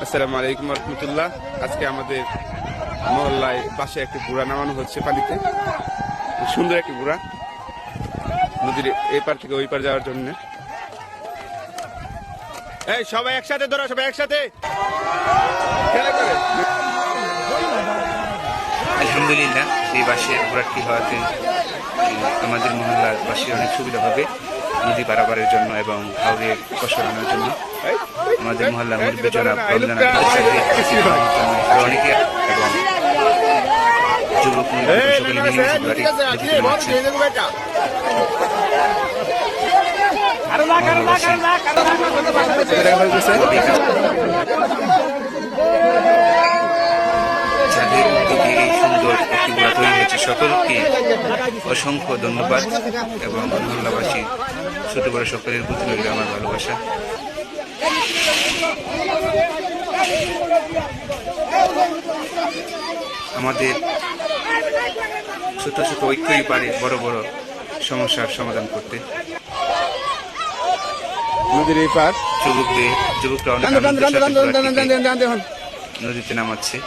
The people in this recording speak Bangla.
আসসালামু আলাইকুম রহমতুল্লাহ। আজকে আমাদের মহল্লায় পাশে একটি বুড়া নামানো হচ্ছে পানিতে। সুন্দর একটি বুড়া, নদীর এই পার থেকে ওই পার যাওয়ার জন্য। এই সবাই একসাথে ধরো, সবাই একসাথে খেলা করে। আলহামদুলিল্লাহ, এই বাসের বুড়াটি হওয়াতে আমাদের মহল্লার বাসী অনেক সুবিধা হবে নদী পারাপারের জন্য এবং হাওড়ে কষানোর জন্য। আমাদের মহল্লার মুরব্বী জনাব রমজান আরো অনেকে এবং যুবক সকলে যাদের উদ্যোগে এই সুন্দর একটি বুড়া তৈরি হয়েছে সকলকে অসংখ্য ধন্যবাদ এবং মহল্লাবাসী ছোট বড় সকলের প্রতি রইল আমার ভালোবাসা। আমাদের ছোট ছোট ঐক্যই পারে বড় বড় সমস্যার সমাধান করতে। নদীর এই পার যুবকরা অনেক নদীতে নামাচ্ছে।